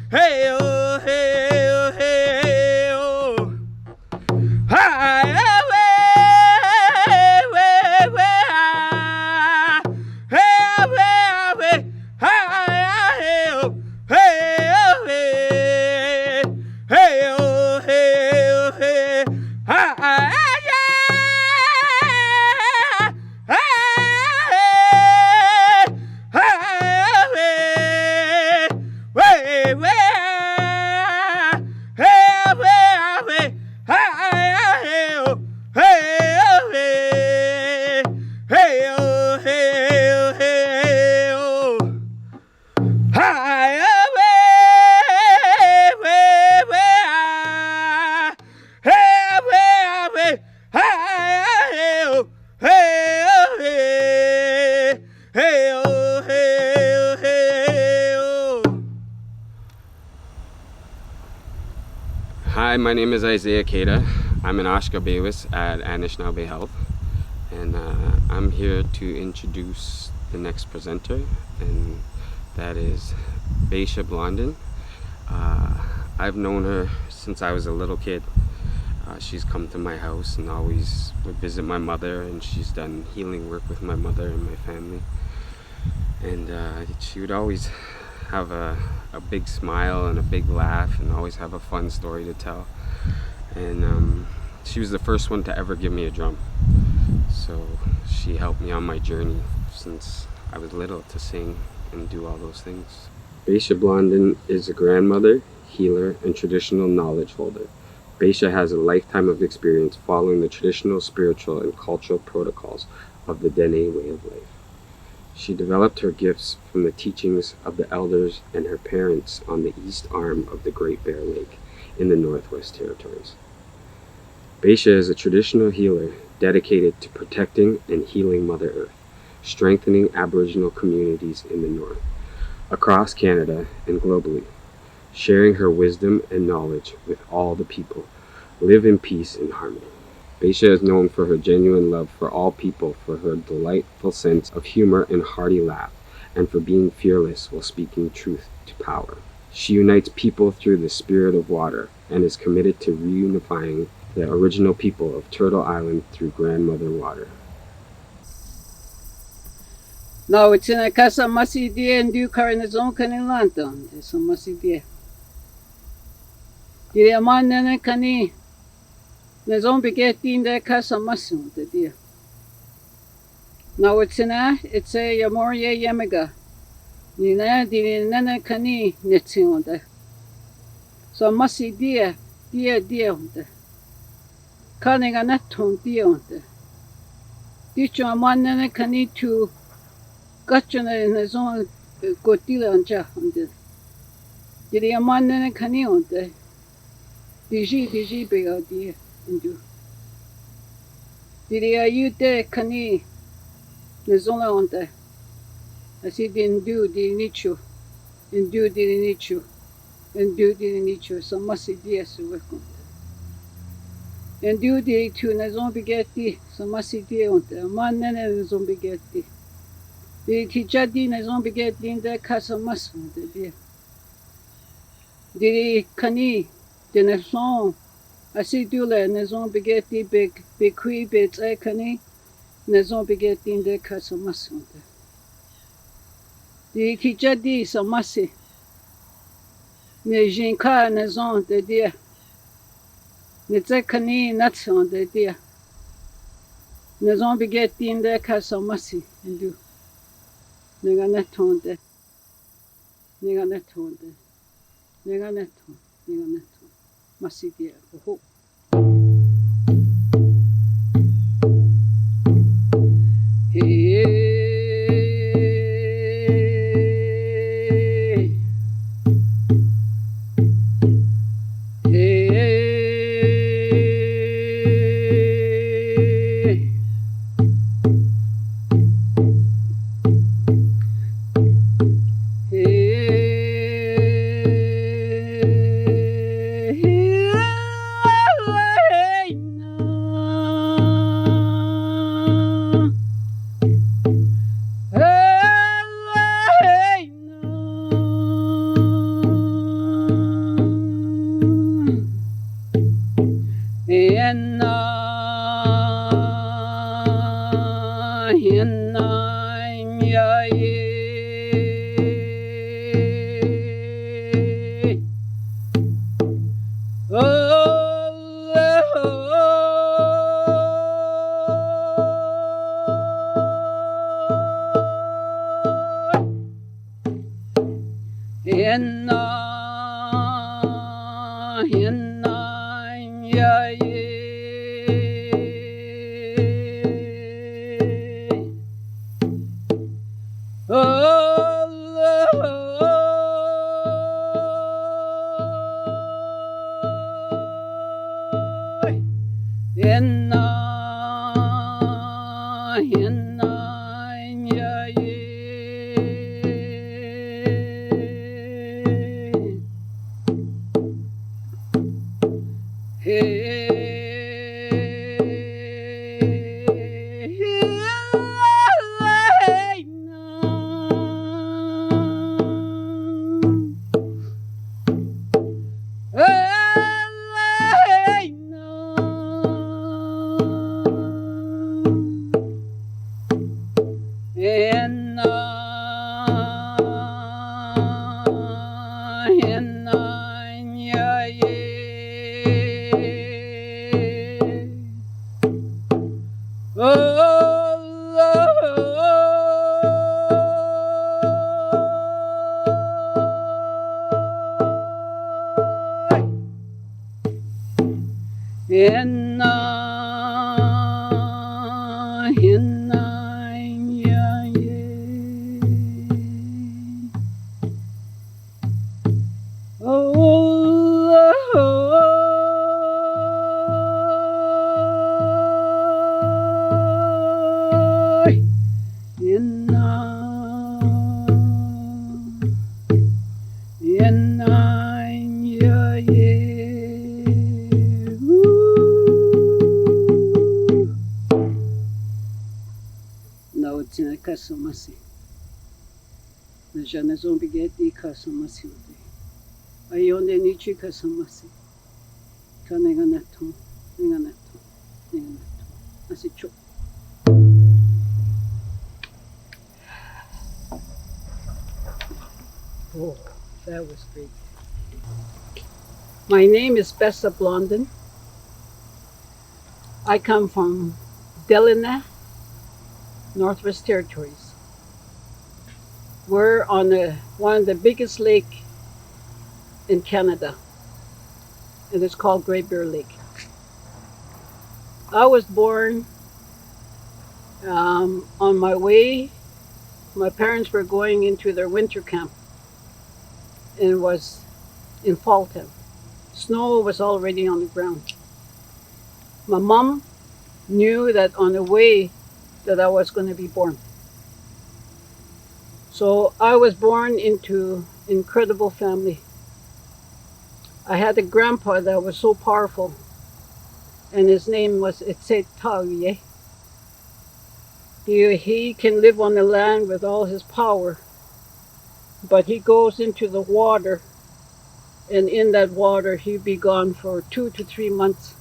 hey oh, hey oh, hey oh. Hi, away, way, way, hey, away, away, hi, hey oh, hey oh, hey oh, hey oh, hey, hi, Hi, my name is Isaiah Keita. I'm an Ashka Bewis at Ancestral Health, and I'm here to introduce the next presenter, and that is Bessie Blondin. I've known her since I was a little kid. She's come to my house and always would visit my mother, and she's done healing work with my mother and my family. And she would always have a big smile and a big laugh and always have a fun story to tell. And she was the first one to ever give me a drum. So she helped me on my journey since I was little to sing and do all those things. Bessie Blondin is a grandmother, healer, and traditional knowledge holder. Bessie has a lifetime of experience following the traditional spiritual and cultural protocols of the Dene way of life. She developed her gifts from the teachings of the elders and her parents on the east arm of the Great Bear Lake in the Northwest Territories. Bessie is a traditional healer dedicated to protecting and healing Mother Earth, strengthening Aboriginal communities in the North, across Canada and globally, sharing her wisdom and knowledge with all the people. Live in peace and harmony. Bessie is known for her genuine love for all people, for her delightful sense of humor and hearty laugh, and for being fearless while speaking truth to power. She unites people through the spirit of water and is committed to reunifying the original people of Turtle Island through Grandmother Water. No, it's in a casa masidie and do carnazon canilanton. There's some masidie. Diria man nene cani. Nazon begetti in the casa massum, the dear. Now it's in a yamoria yamiga. Nina di nene cani netting on the. So masidie, dear on the. Calling a neton dear on the. Dicho a man nene cani to. Gotcha in his own gotilla and jack on the. Did he a man and a canny on the? Digi big idea and do. Did he a you there canny? There's only on the. As he didn't do, didn't need you, and do didn't need you, and do didn't need you, so must idea to work on the. And do did to Nazon begetti, so must idea on the. A man and a Nazon begetti. Di jadi nazon beget din de casa mason de dia. Di cani de nazon asi dule nazon beget di big kui bits e cani nazon beget din de casa mason de. Di jadi sa masi ne jinka nazon de dia. Ne te cani natson de dia. Nazon beget din de casa masi indu. Nega netonde, masidia, ho. Hey. Yenna, yenna, ya ye. Oh, yenna, yenna, ya ye. Yenna, yenna, ya ye. Oh, yenna, yenna, ya ye. No, it's in a kasumasi. The Janazon begeti kasumasi. Ayonde nichi kasumasi. Kaneganato, neganato, neganato. Asicho. Oh, that was great. My name is Bessie Blondin. I come from Delina, Northwest Territories. We're on one of the biggest lake in Canada, and it's called Great Bear Lake. I was born on my way. My parents were going into their winter camp, and it was in fall time. Snow was already on the ground. My mom knew that on the way that I was going to be born. So I was born into an incredible family. I had a grandpa that was so powerful, and his name was Etsetauye. He can live on the land with all his power, but he goes into the water, and in that water he'd be gone for 2 to 3 months,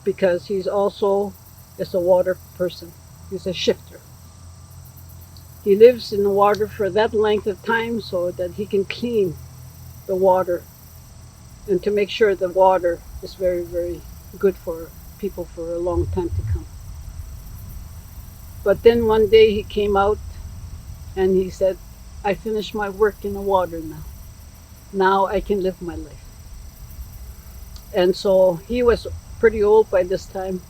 because he's also is a water person. He's a shifter. He lives in the water for that length of time so that he can clean the water and to make sure the water is very, very good for people for a long time to come. But then one day he came out and he said, I finished my work in the water now. Now I can live my life. And so he was pretty old by this time,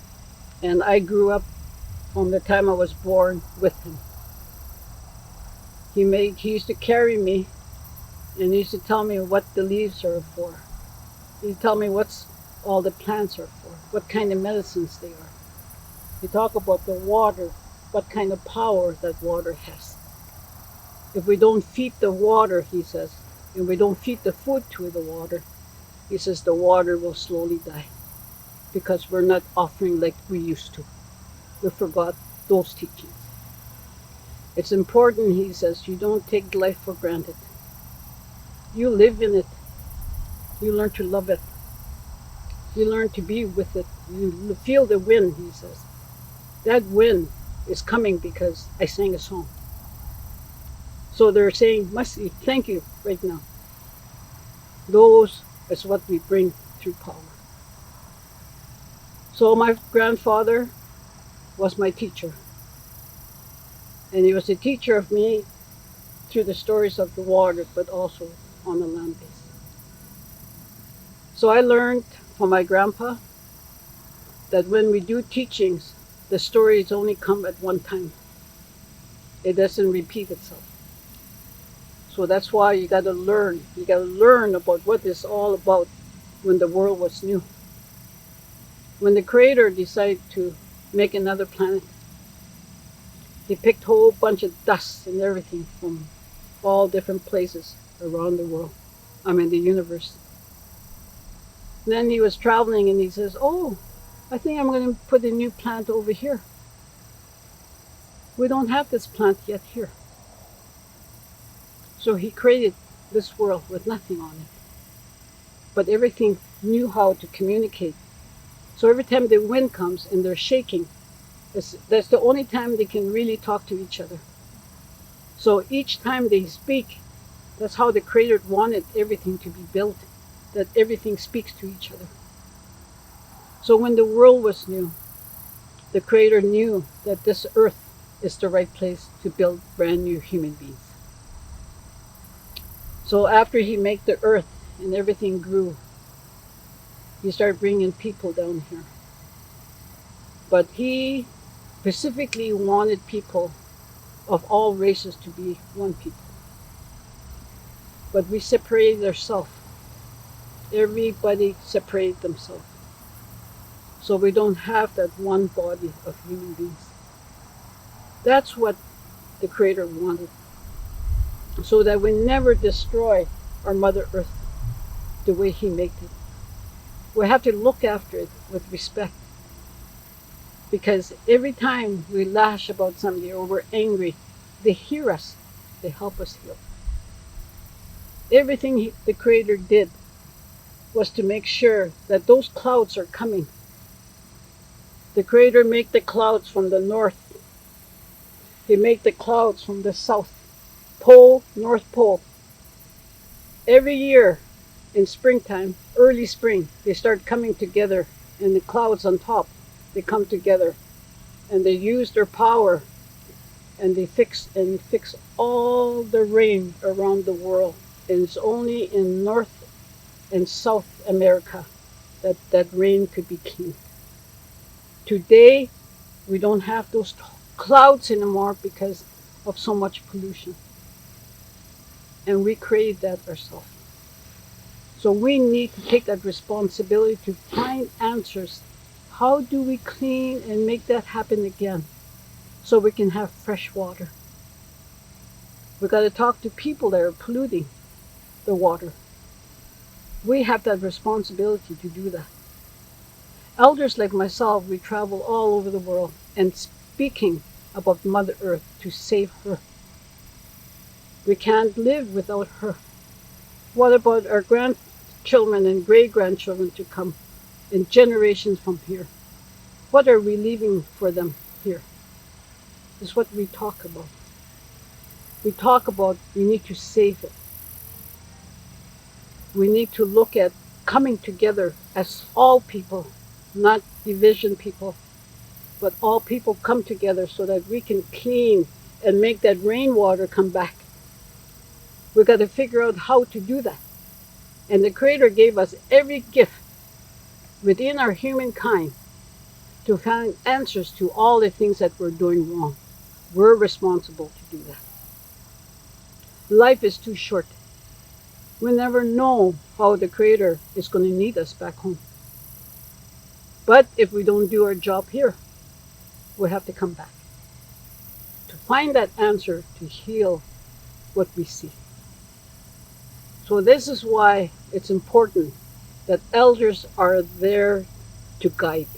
and I grew up from the time I was born with him. He used to carry me, and he used to tell me what the leaves are for. He'd tell me what's all the plants are for, what kind of medicines they are. He talk about the water, what kind of power that water has. If we don't feed the water, he says, and we don't feed the food to the water, he says the water will slowly die, because we're not offering like we used to. We forgot those teachings. It's important, he says, you don't take life for granted. You live in it. You learn to love it. You learn to be with it. You feel the wind, he says. That wind is coming because I sang a song. So they're saying, Masi, thank you right now. Those is what we bring through power. So my grandfather was my teacher. And he was a teacher of me through the stories of the water, but also on the land base. So I learned from my grandpa that when we do teachings, the stories only come at one time. It doesn't repeat itself. So that's why you got to learn. You got to learn about what it's all about when the world was new. When the Creator decided to make another planet, he picked a whole bunch of dust and everything from all different places around the world. The universe. Then he was traveling and he says, "Oh, I think I'm going to put a new plant over here. We don't have this plant yet here." So he created this world with nothing on it. But everything knew how to communicate. So every time the wind comes and they're shaking, that's the only time they can really talk to each other. So each time they speak, that's how the Creator wanted everything to be built, that everything speaks to each other. So when the world was new, the Creator knew that this earth is the right place to build brand new human beings. So after he made the earth and everything grew, he started bringing people down here. But he specifically wanted people of all races to be one people. But we separated ourselves. Everybody separated themselves. So we don't have that one body of human beings. That's what the Creator wanted. So that we never destroy our Mother Earth the way He made it. We have to look after it with respect. Because every time we lash about somebody or we're angry, they hear us. They help us heal. Everything the Creator did was to make sure that those clouds are coming. The Creator made the clouds from the north. He made the clouds from the south. Pole, North Pole. Every year in springtime, early spring, they start coming together, and the clouds on top, they come together, and they use their power, and they fix all the rain around the world. And it's only in North and South America that rain could be clean. Today, we don't have those clouds anymore because of so much pollution. And we created that ourselves. So we need to take that responsibility to find answers. How do we clean and make that happen again so we can have fresh water? We got to talk to people that are polluting the water. We have that responsibility to do that. Elders like myself, we travel all over the world and speaking about Mother Earth to save her. We can't live without her. What about our grandchildren and great-grandchildren to come in generations from here? What are we leaving for them here? This is what we talk about. We talk about we need to save it. We need to look at coming together as all people, not division people, but all people come together so that we can clean and make that rainwater come back. We've got to figure out how to do that. And the Creator gave us every gift within our humankind to find answers to all the things that we're doing wrong. We're responsible to do that. Life is too short. We never know how the Creator is going to need us back home. But if we don't do our job here, we have to come back to find that answer to heal what we see. So this is why it's important that elders are there to guide.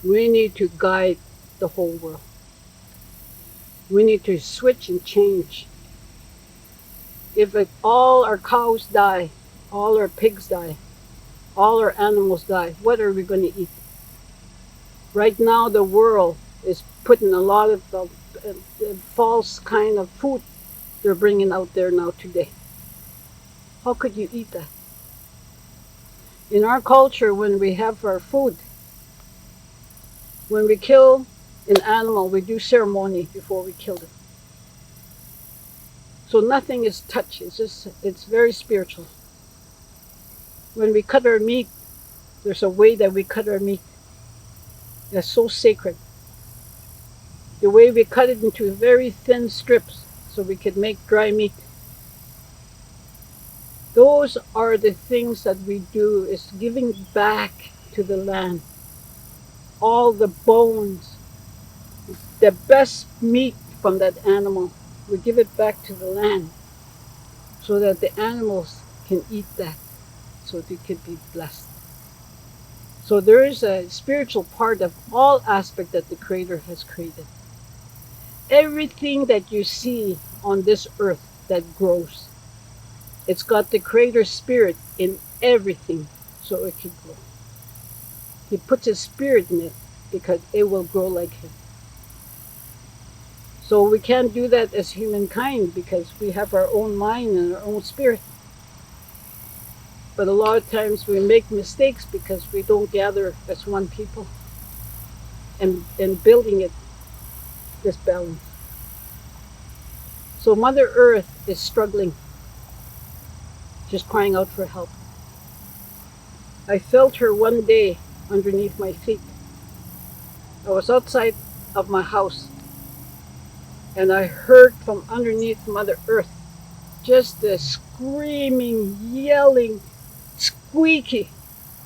We need to guide the whole world. We need to switch and change. If all our cows die, all our pigs die, all our animals die, what are we going to eat? Right now the world is putting a lot of false kind of food they're bringing out there now today. How could you eat that? In our culture, when we have our food, when we kill an animal, we do ceremony before we kill it. So nothing is touch. It's very spiritual. When we cut our meat, there's a way that we cut our meat that's so sacred. The way we cut it into very thin strips so we could make dry meat. Those are the things that we do, is giving back to the land. All the bones, the best meat from that animal, we give it back to the land so that the animals can eat that, so they could be blessed. So there is a spiritual part of all aspect that the Creator has created. Everything that you see on this earth that grows, it's got the Creator's spirit in everything so it can grow. He puts His spirit in it because it will grow like Him. So we can't do that as humankind because we have our own mind and our own spirit. But a lot of times we make mistakes because we don't gather as one people and building it, this balance. So Mother Earth is struggling. She's crying out for help. I felt her one day underneath my feet. I was outside of my house and I heard from underneath Mother Earth just a screaming, yelling, squeaky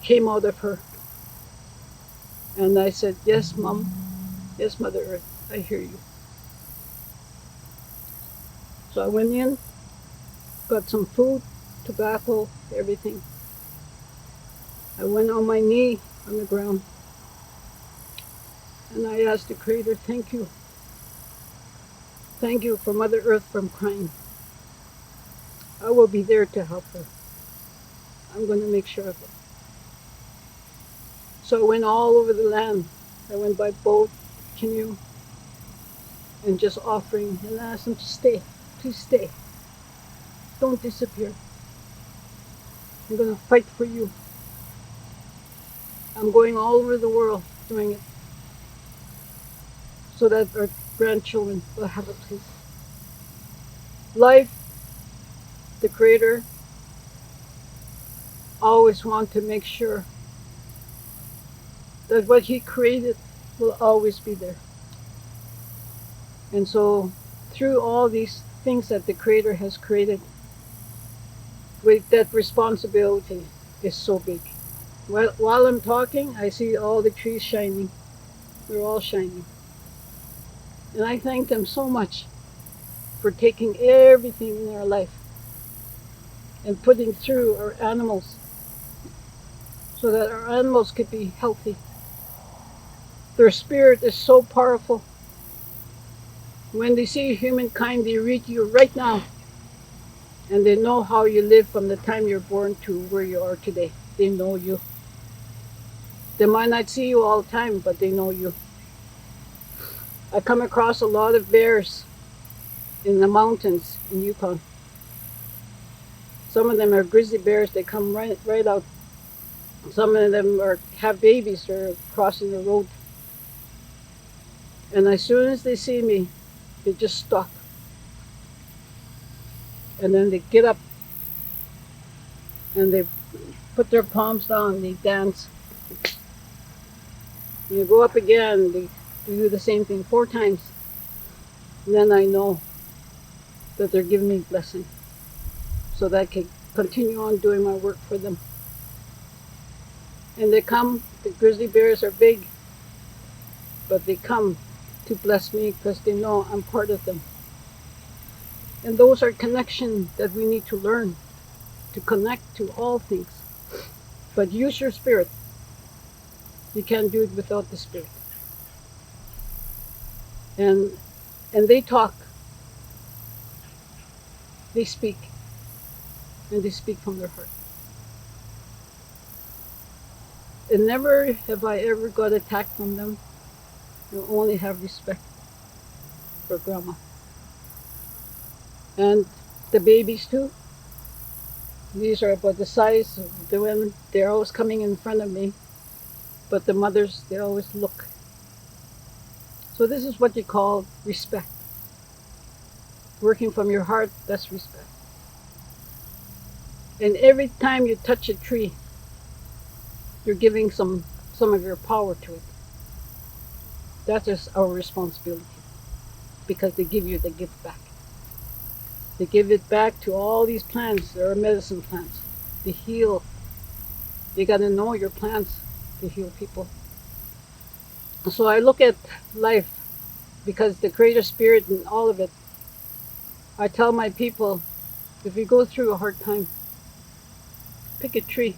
came out of her. And I said, yes, Mom. Yes, Mother Earth, I hear you. So I went in, got some food, tobacco, everything. I went on my knee on the ground and I asked the Creator, thank you. Thank you for Mother Earth from crying. I will be there to help her. I'm going to make sure of it. So I went all over the land. I went by boat, canoe, and just offering and asked them to stay. Please stay. Don't disappear. I'm going to fight for you. I'm going all over the world doing it so that our grandchildren will have a place. Life, the Creator, always wants to make sure that what He created will always be there. And so through all these things that the Creator has created, with that responsibility is so big. While I'm talking, I see all the trees shining. They're all shining. And I thank them so much for taking everything in our life and putting through our animals so that our animals could be healthy. Their spirit is so powerful. When they see humankind, they read you right now. And they know how you live from the time you're born to where you are today. They know you. They might not see you all the time, but they know you. I come across a lot of bears in the mountains in Yukon. Some of them are grizzly bears. They come right out. Some of them have babies. They're crossing the road. And as soon as they see me, they just stop. And then they get up and they put their palms down, they dance. You go up again, they do the same thing 4 times. And then I know that they're giving me blessing so that I can continue on doing my work for them. And they come, the grizzly bears are big, but they come to bless me because they know I'm part of them. And those are connections that we need to learn to connect to all things. But use your spirit. You can't do it without the spirit. And they talk. They speak. And they speak from their heart. And never have I ever got attacked from them. I only have respect for Grandma. And the babies too. These are about the size of the women. They're always coming in front of me. But the mothers, they always look. So this is what you call respect. working from your heart, that's respect. And every time you touch a tree, you're giving some of your power to it. That is our responsibility, because they give you the gift back. They give it back to all these plants. There are medicine plants. They heal. You got to know your plants to heal people. So I look at life, because the Creator Spirit and all of it, I tell my people, if you go through a hard time, pick a tree.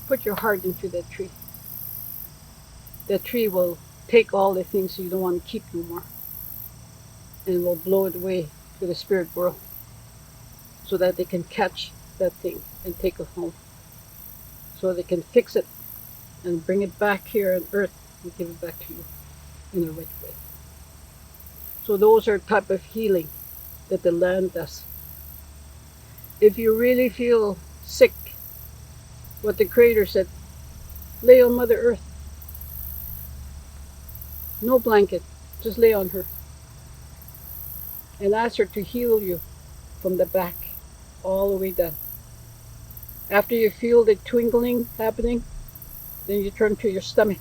Put your heart into that tree. That tree will take all the things you don't want to keep no more, and will blow it away to the spirit world, so that they can catch that thing and take it home, so they can fix it and bring it back here on earth and give it back to you in the right way. So those are type of healing that the land does. If you really feel sick, what the Creator said, lay on Mother Earth. No blanket, just lay on her. And ask her to heal you from the back all the way down. After you feel the twinkling happening, then you turn to your stomach.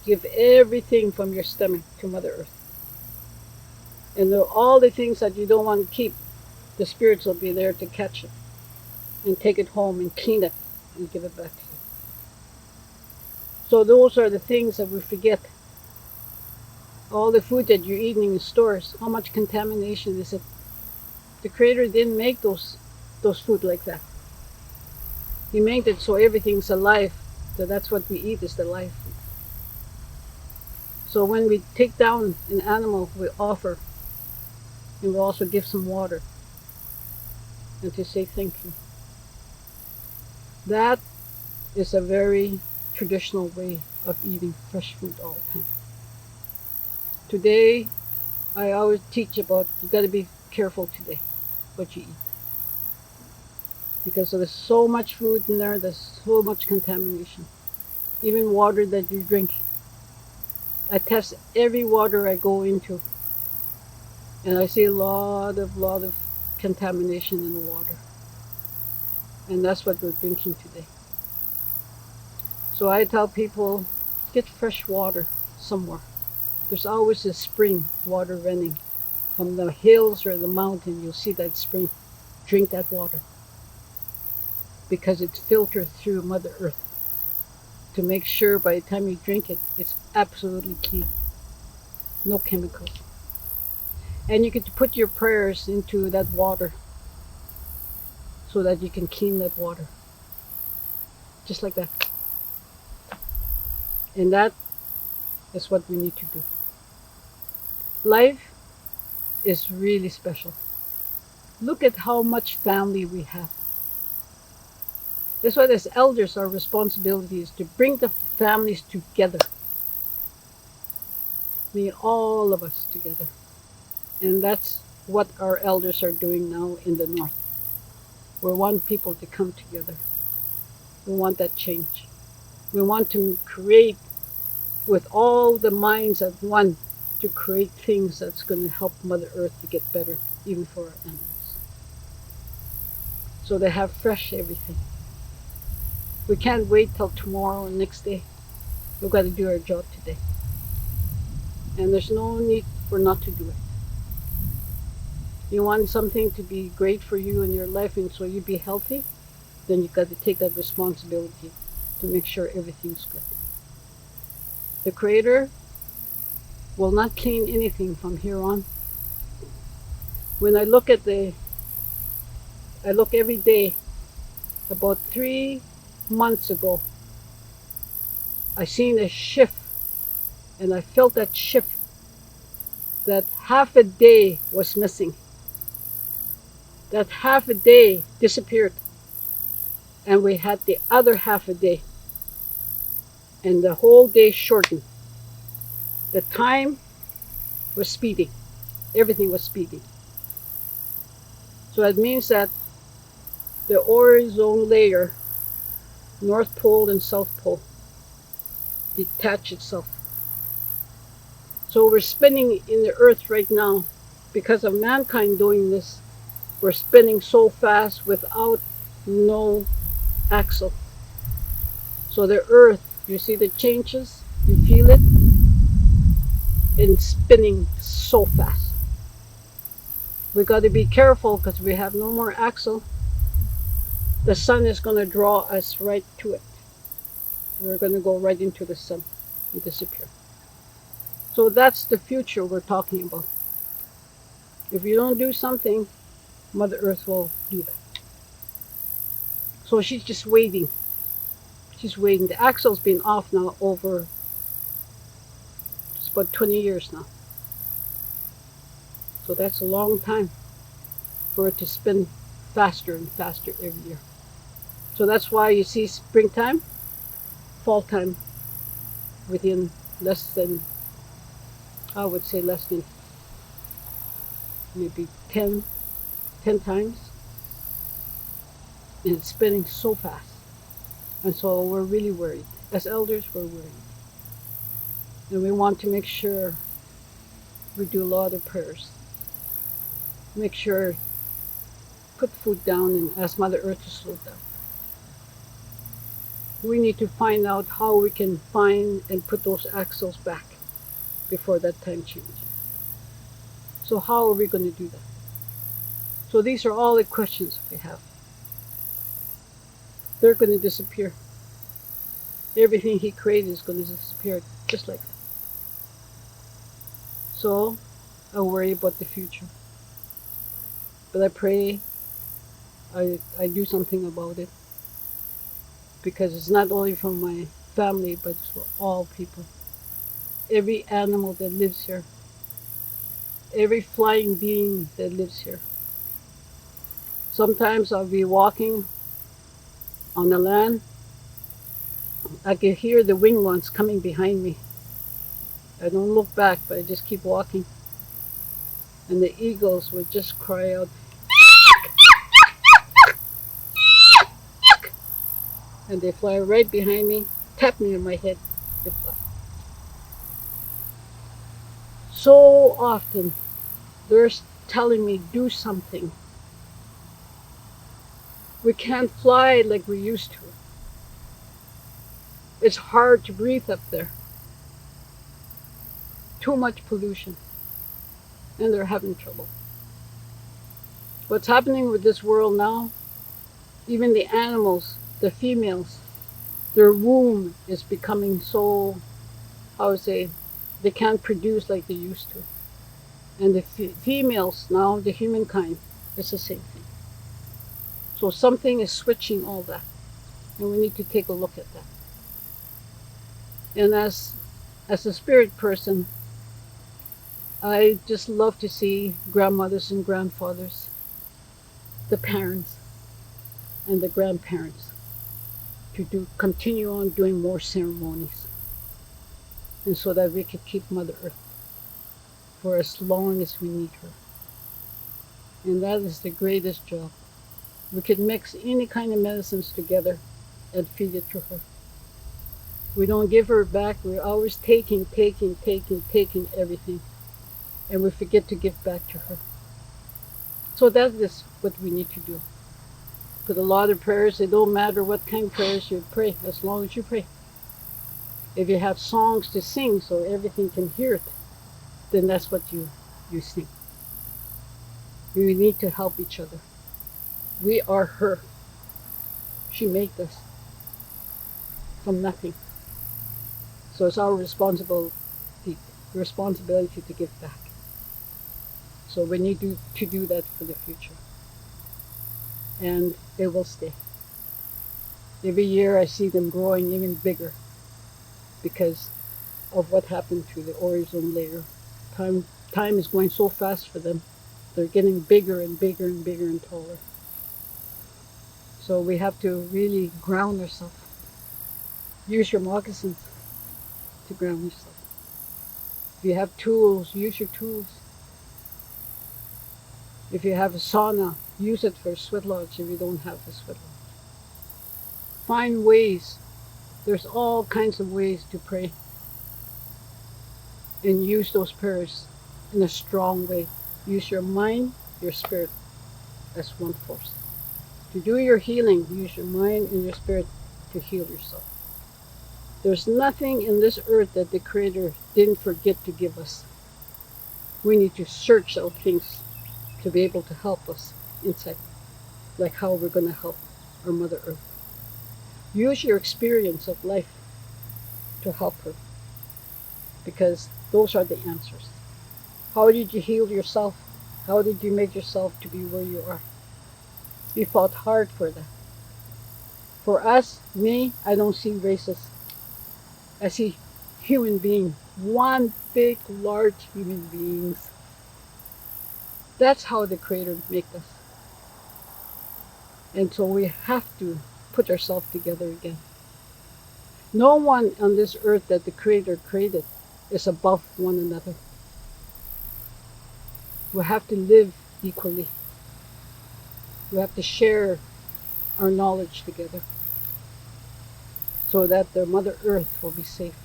Give everything from your stomach to Mother Earth. And all the things that you don't want to keep, the spirits will be there to catch it and take it home and clean it and give it back to you. So those are the things that we forget. All the food that you're eating in the stores, how much contamination is it? The Creator didn't make those food like that. He made it so everything's alive. So that's what we eat, is the life food. So when we take down an animal, we offer, and we also give some water, and to say thank you. That is a very traditional way of eating fresh food all the time. Today, I always teach about, you got to be careful today what you eat, because there's so much food in there, there's so much contamination. Even water that you drink. I test every water I go into, and I see a lot of contamination in the water. And that's what we're drinking today. So I tell people, get fresh water somewhere. There's always a spring, water running from the hills or the mountain. You'll see that spring. Drink that water, because it's filtered through Mother Earth to make sure by the time you drink it, it's absolutely clean. No chemicals. And you get to put your prayers into that water so that you can clean that water. Just like that. And that is what we need to do. Life is really special. Look at how much family we have. That's why as elders, our responsibility is to bring the families together. Bring all of us together. And that's what our elders are doing now in the North. We want people to come together. We want that change. We want to create, with all the minds at one, to create things that's going to help Mother Earth to get better, even for our animals. So they have fresh everything. We can't wait till tomorrow and next day. We've got to do our job today. And there's no need for not to do it. You want something to be great for you in your life, and so you be healthy, then you've got to take that responsibility to make sure everything's good. The Creator will not clean anything from here on. When I look every day. About 3 months ago, I seen a shift, and I felt that shift, that half a day was missing. That half a day disappeared, and we had the other half a day, and the whole day shortened. The time was speeding. Everything was speeding. So that means that the ozone layer, North Pole and South Pole, detach itself. So we're spinning in the earth right now because of mankind doing this, we're spinning so fast without no axle. So the earth, you see the changes, you feel it, and spinning so fast. We got to be careful because we have no more axle. The sun is going to draw us right to it. We're going to go right into the sun and disappear. So that's the future we're talking about. If you don't do something, Mother Earth will do that. So she's just waiting. She's waiting. The axle's been off now over just about 20 years now. So that's a long time for it to spin faster and faster every year. So that's why you see springtime, fall time within less than, I would say less than maybe 10 times. And it's spinning so fast. And so we're really worried. As elders, we're worried. And we want to make sure we do a lot of prayers. Make sure, put food down and ask Mother Earth to slow down. We need to find out how we can find and put those axles back before that time change. So how are we going to do that? So these are all the questions we have. They're going to disappear. Everything he created is going to disappear just like that. So I worry about the future. But I pray I do something about it. Because it's not only for my family, but it's for all people. Every animal that lives here. Every flying being that lives here. Sometimes I'll be walking on the land. I can hear the winged ones coming behind me. I don't look back, but I just keep walking. And the eagles would just cry out, and they fly right behind me, tap me on my head, they fly. So often, they're telling me, do something. We can't fly like we used to. It's hard to breathe up there. Too much pollution. And they're having trouble. What's happening with this world now, even the animals, the females, their womb is becoming so, I would say, they can't produce like they used to. And the females now, the humankind, it's the same thing. So something is switching all that. And we need to take a look at that. And as a spirit person, I just love to see grandmothers and grandfathers, the parents and the grandparents, to continue on doing more ceremonies. And so that we could keep Mother Earth for as long as we need her. And that is the greatest job. We could mix any kind of medicines together and feed it to her. We don't give her back. We're always taking everything. And we forget to give back to her. So that is what we need to do. Put a lot of prayers. It don't matter what kind of prayers you pray, as long as you pray. If you have songs to sing so everything can hear it, then that's what you sing. We need to help each other. We are her. She made us from nothing. So it's our responsibility to give back. So we need to do that for the future. And it will stay. Every year I see them growing even bigger because of what happened to the ozone layer. Time is going so fast for them. They're getting bigger and bigger and bigger and taller. So we have to really ground ourselves. Use your moccasins to ground yourself. If you have tools, use your tools. If you have a sauna, use it for a sweat lodge if you don't have a sweat lodge. Find ways. There's all kinds of ways to pray. And use those prayers in a strong way. Use your mind, your spirit as one force. To do your healing, use your mind and your spirit to heal yourself. There's nothing in this earth that the Creator didn't forget to give us. We need to search out things to be able to help us inside, like how we're going to help our Mother Earth. Use your experience of life to help her, because those are the answers. How did you heal yourself? How did you make yourself to be where you are? You fought hard for that. For us, me, I don't see races. I see human beings. One big, large human beings. That's how the Creator made us. And so we have to put ourselves together again. No one on this earth that the Creator created is above one another. We have to live equally. We have to share our knowledge together so that the Mother Earth will be safe.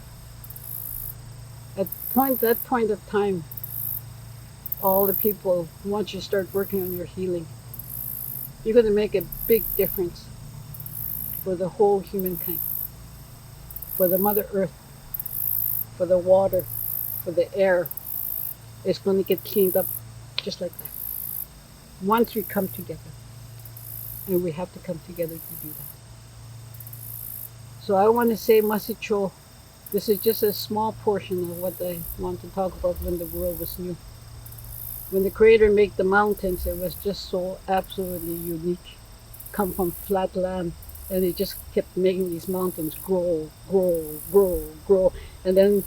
At that point of time, all the people, once you start working on your healing, you're going to make a big difference for the whole humankind, for the Mother Earth, for the water, for the air. It's going to get cleaned up just like that. Once we come together, and we have to come together to do that. So I want to say, Masicho, this is just a small portion of what I want to talk about when the world was new. When the Creator made the mountains, it was just so absolutely unique. Come from flat land, and He just kept making these mountains grow, grow, grow, grow. And then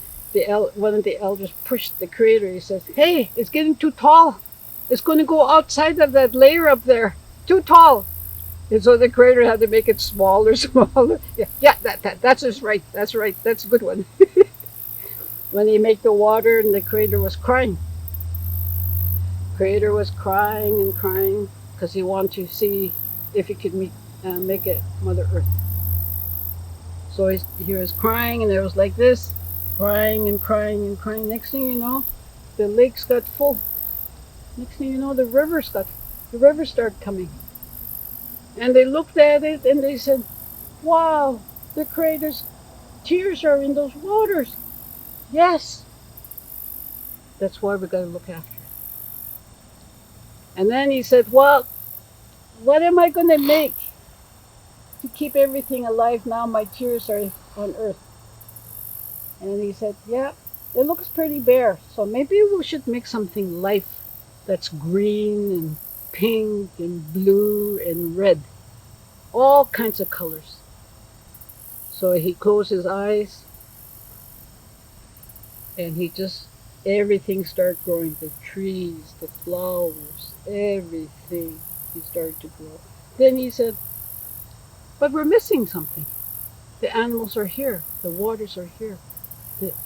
one of the elders pushed the Creator. He says, "Hey, it's getting too tall. It's going to go outside of that layer up there. Too tall." And so the Creator had to make it smaller, smaller. Yeah, that's just right. That's right. That's a good one. When He made the water, and the Creator was crying. Creator was crying and crying because He wanted to see if He could make it Mother Earth. So he was crying, and it was like this, crying and crying and crying. Next thing you know, the lakes got full. Next thing you know, the rivers started coming. And they looked at it and they said, "Wow, the Creator's tears are in those waters." Yes, that's why we got to look after it. And then He said, "Well, what am I going to make to keep everything alive now? My tears are on earth." And He said, "Yeah, it looks pretty bare. So maybe we should make something life that's green and pink and blue and red. All kinds of colors." So He closed His eyes, and everything started growing. The trees, the flowers, everything. He started to grow. Then He said, "But we're missing something. The animals are here. The waters are here.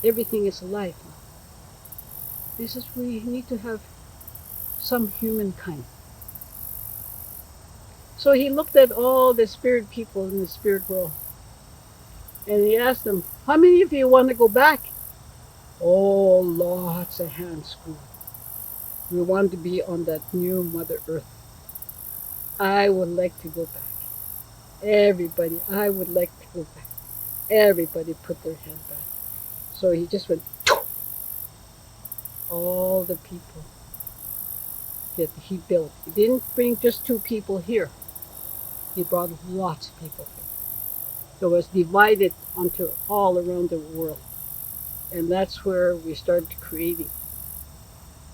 Everything is alive." He says, "We need to have some humankind." So He looked at all the spirit people in the spirit world, and He asked them, "How many of you want to go back?" Oh, lots of hands grew. We want to be on that new Mother Earth. I would like to go back. Everybody, I would like to go back. Everybody put their hand back. So He just went, all the people that He built. He didn't bring just 2 people here. He brought lots of people here. So it was divided onto all around the world. And that's where we started creating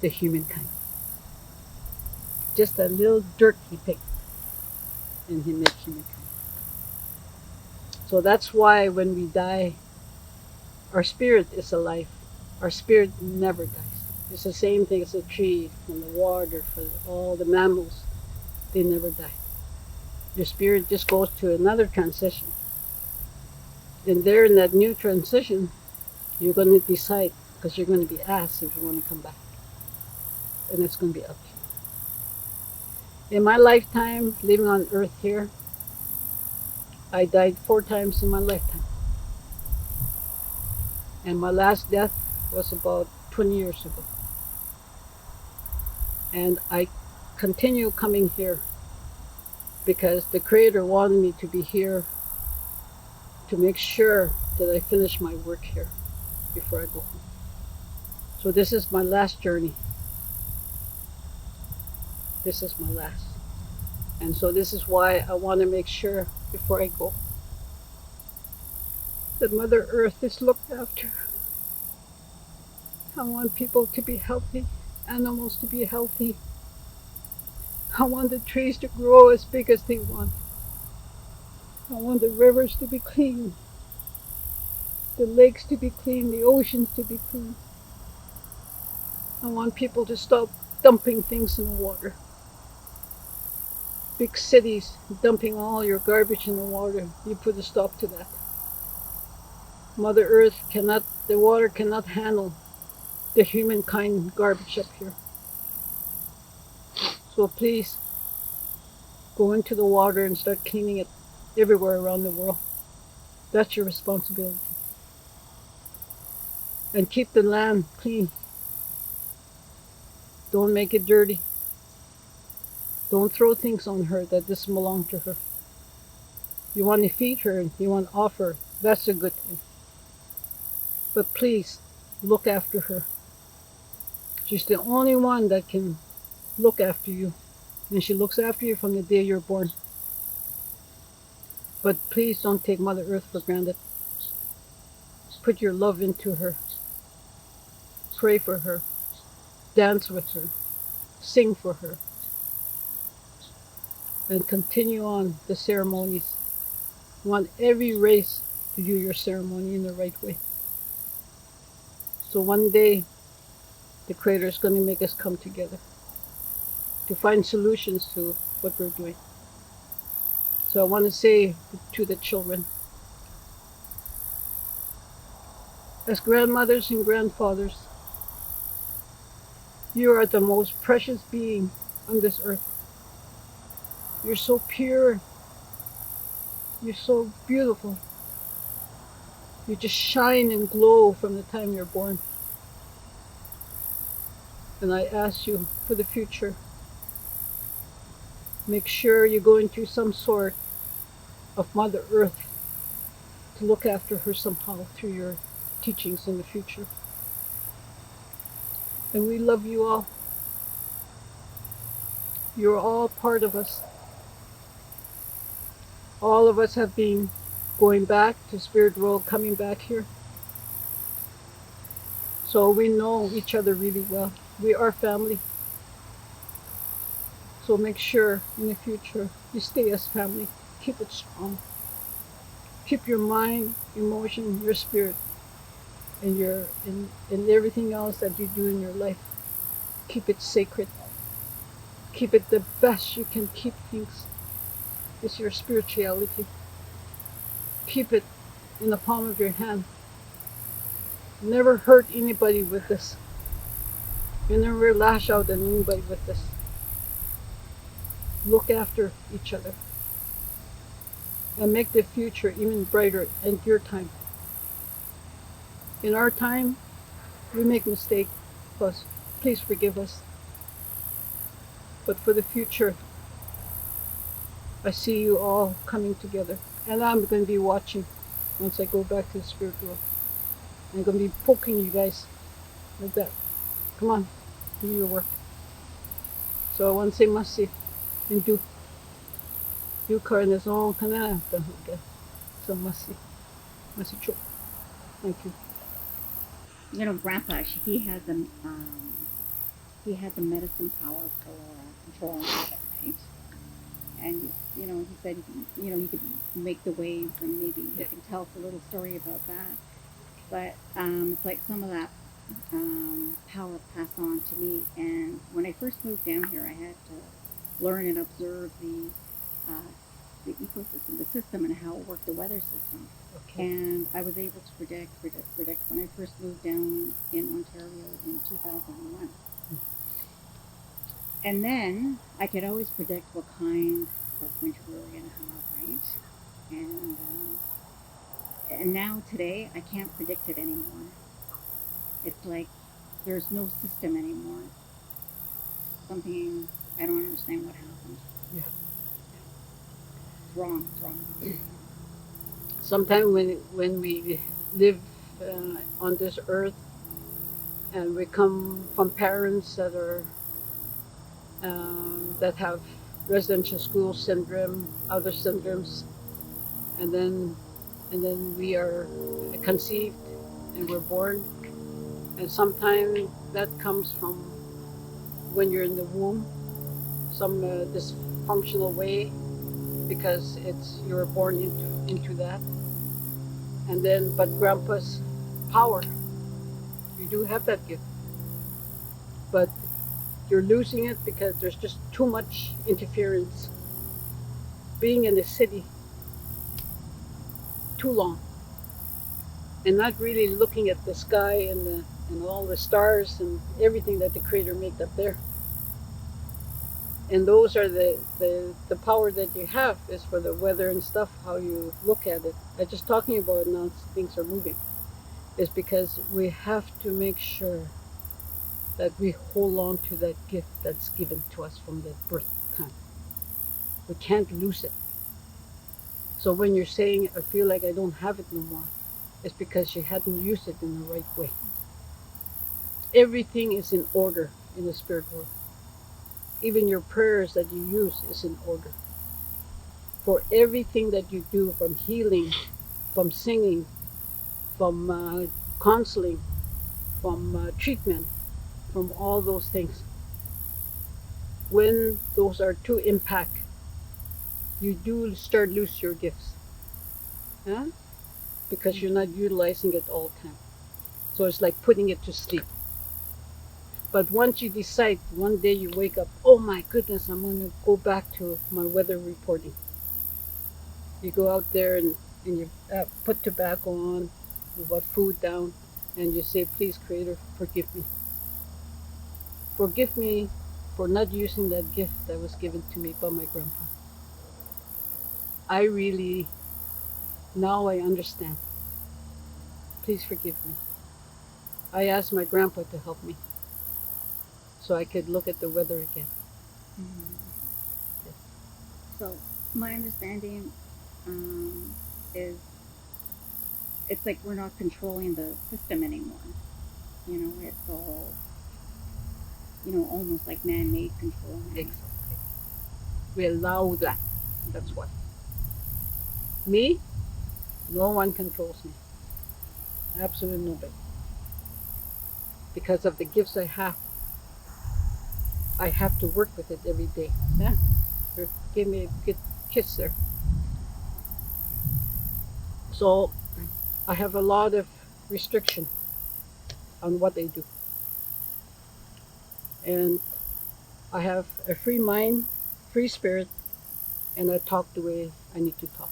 the humankind. Just a little dirt He picked, and He made humankind. So that's why when we die, our spirit is alive. Our spirit never dies. It's the same thing as the tree, and the water, for all the mammals. They never die. Your spirit just goes to another transition. And there in that new transition, you're going to decide, because you're going to be asked if you want to come back. And it's going to be up to you. In my lifetime, living on earth here, I died 4 times in my lifetime. And my last death was about 20 years ago. And I continue coming here because the Creator wanted me to be here to make sure that I finish my work here before I go home. So this is my last journey. This is my last. And so this is why I want to make sure before I go that Mother Earth is looked after. I want people to be healthy, animals to be healthy. I want the trees to grow as big as they want. I want the rivers to be clean, the lakes to be clean, the oceans to be clean. I want people to stop dumping things in the water. Big cities dumping all your garbage in the water. You put a stop to that. Mother Earth cannot, the water cannot handle the humankind garbage up here. So please go into the water and start cleaning it everywhere around the world. That's your responsibility. And keep the land clean. Don't make it dirty. Don't throw things on her that doesn't belong to her. You want to feed her, you want to offer, that's a good thing. But please, look after her. She's the only one that can look after you. And she looks after you from the day you're born. But please don't take Mother Earth for granted. Put your love into her. Pray for her. Dance with her. Sing for her. And continue on the ceremonies. You want every race to do your ceremony in the right way. So one day, the Creator is going to make us come together to find solutions to what we're doing. So I want to say to the children, as grandmothers and grandfathers, you are the most precious being on this earth. You're so pure. You're so beautiful. You just shine and glow from the time you're born. And I ask you for the future, make sure you go into some sort of Mother Earth to look after her somehow through your teachings in the future. And we love you all. You're all part of us. All of us have been going back to spirit world, coming back here. So we know each other really well. We are family. So make sure in the future you stay as family. Keep it strong. Keep your mind, emotion, your spirit, and and everything else that you do in your life. Keep it sacred. Keep it the best you can keep things. It's your spirituality. Keep it in the palm of your hand. Never hurt anybody with this. You never lash out at anybody with this. Look after each other and make the future even brighter at your time. In our time, we make mistakes, plus please forgive us. But for the future, I see you all coming together. And I'm going to be watching once I go back to the spirit world. I'm going to be poking you guys like that. Come on, do your work. So I want to say masi and do carnezon kana so masi chok. Thank you. You know, Grandpa, he had the medicine power for controlling water, right? And you know, he said, you know, he could make the waves, and maybe he can tell us a little story about that. But it's like some of that power passed on to me. And when I first moved down here, I had to learn and observe uh, the ecosystem, the system, and how it worked, the weather system. Okay. And I was able to predict when I first moved down in Ontario in 2001. And then I could always predict what kind of winter we were going to have, right? And and now today I can't predict it anymore. It's like there's no system anymore. something, I don't understand what happened. Yeah. It's wrong. It's wrong. Sometimes when we live on this earth and we come from parents that have residential school syndrome, other syndromes, and then we are conceived and we're born, and sometimes that comes from when you're in the womb, some dysfunctional way, because it's you were born into that, and then but grandpa's power, you do have that gift, but you're losing it because there's just too much interference. Being in the city too long and not really looking at the sky and all the stars and everything that the creator made up there. And those are the power that you have is for the weather and stuff, how you look at it. I'm just talking about now things are moving. Is because we have to make sure that we hold on to that gift that's given to us from the birth time. We can't lose it. So when you're saying, I feel like I don't have it no more, it's because you hadn't used it in the right way. Everything is in order in the spirit world. Even your prayers that you use is in order. For everything that you do, from healing, from singing, from counseling, from treatment, from all those things, when those are to impact, you do start lose your gifts, yeah? Because you're not utilizing it all the time. So it's like putting it to sleep. But once you decide, one day you wake up, oh my goodness, I'm going to go back to my weather reporting. You go out there and you put tobacco on, you put food down, and you say, please, Creator, forgive me. Forgive me for not using that gift that was given to me by my grandpa. I really, now I understand. Please forgive me. I asked my grandpa to help me so I could look at the weather again. Mm-hmm. So my understanding is it's like we're not controlling the system anymore. You know, it's all, you know, almost like man-made control now. Exactly. We allow that. That's what. Me, no one controls me. Absolutely nobody. Because of the gifts I have to work with it every day. Yeah? Give me a good kiss there. So I have a lot of restriction on what I do. And I have a free mind, free spirit, and I talk the way I need to talk.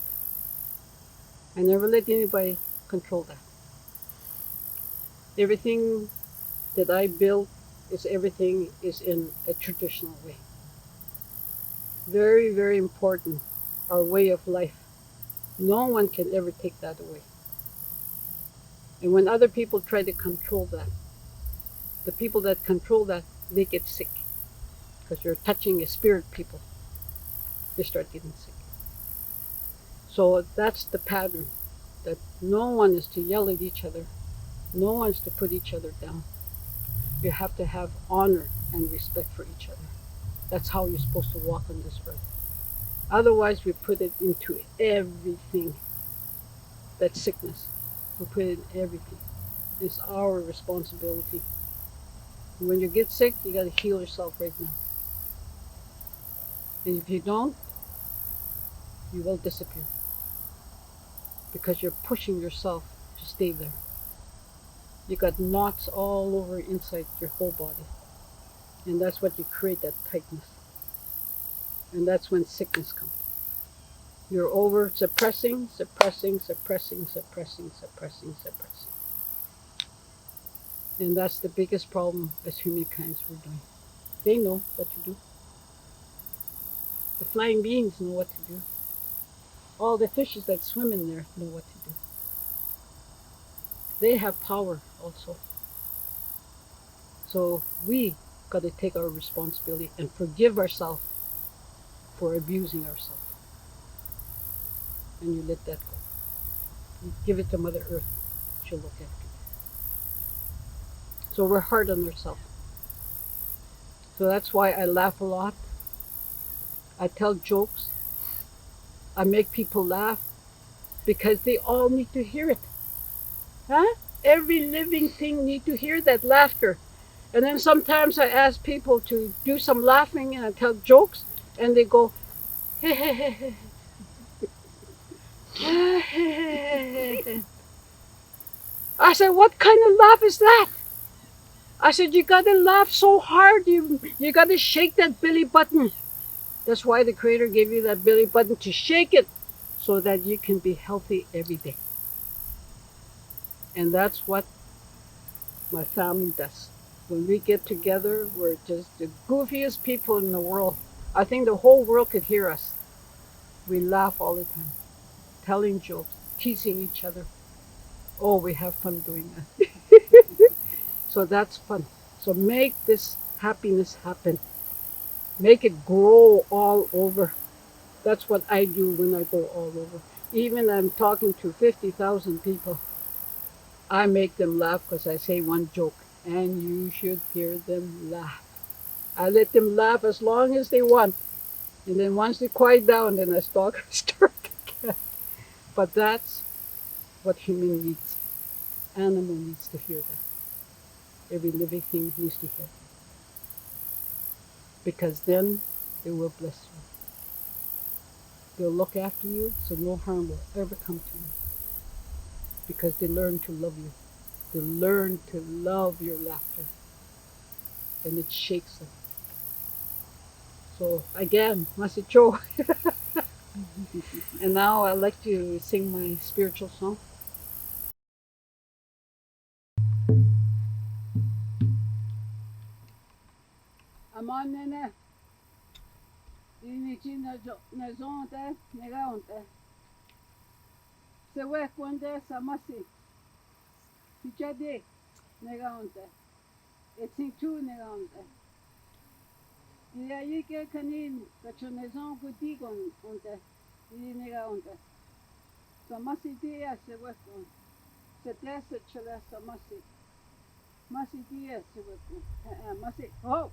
I never let anybody control that. Everything that I build is everything is in a traditional way. Very, very important, our way of life. No one can ever take that away. And when other people try to control that, the people that control that, they get sick. Because you're touching a spirit people. They start getting sick. So that's the pattern, that no one is to yell at each other. No one's to put each other down. You have to have honor and respect for each other. That's how you're supposed to walk on this earth. Otherwise, we put it into everything. That sickness, we put it in everything. It's our responsibility. And when you get sick, you got to heal yourself right now. And if you don't, you will disappear. Because you're pushing yourself to stay there. You got knots all over inside your whole body. And that's what you create, that tightness. And that's when sickness comes. You're over suppressing, suppressing, suppressing, suppressing, suppressing, suppressing. And that's the biggest problem as humankind we're doing. They know what to do. The flying beings know what to do. All the fishes that swim in there know what to do. They have power also. So we got to take our responsibility and forgive ourselves for abusing ourselves. And you let that go. You give it to Mother Earth. She'll look after it. So we're hard on ourselves. So that's why I laugh a lot. I tell jokes. I make people laugh because they all need to hear it. Huh? Every living thing need to hear that laughter. And then sometimes I ask people to do some laughing and I tell jokes and they go, I said, what kind of laugh is that? I said, you gotta laugh so hard, you gotta shake that belly button. That's why the Creator gave you that belly button, to shake it so that you can be healthy every day. And that's what my family does. When we get together, we're just the goofiest people in the world. I think the whole world could hear us. We laugh all the time, telling jokes, teasing each other. Oh, we have fun doing that. So that's fun. So make this happiness happen. Make it grow all over. That's what I do when I go all over. Even I'm talking to 50,000 people. I make them laugh because I say one joke. And you should hear them laugh. I let them laugh as long as they want. And then once they quiet down, then I start again. But that's what human needs. Animal needs to hear that. Every living thing needs to hear. Because then they will bless you. They'll look after you so no harm will ever come to you. Because they learn to love you. They learn to love your laughter. And it shakes them. So again, Masicho. And now I'd like to sing my spiritual song. Aman nene. Inichi na zonte, negaonte. Se wekwende samasi. Tichade, negaonte. Etsinchu negaonte. Iyayike kanin, kachonezon kutikon onte. Iyi negaonte. Samasi dia se wekwon. Se tese chile samasi. Masi dia se wekwon. Masi. Oh!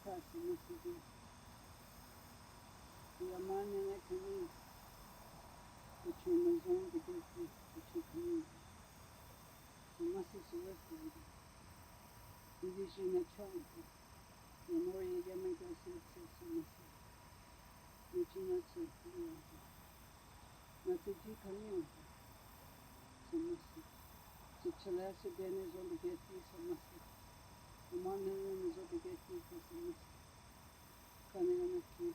Kasa Masidi. Yamana Nakani, the Chumazon, the Gilfi, the Chukani. The Masi Suwaki, the Vision at Chonka, the Mori Yamaga Samasi, the Jinatsu, Matuji Kamion, Samasi. The Chalasa Ben is on the Getty, Samasi. The Monaran is on the Getty, Samasi. Coming on a key,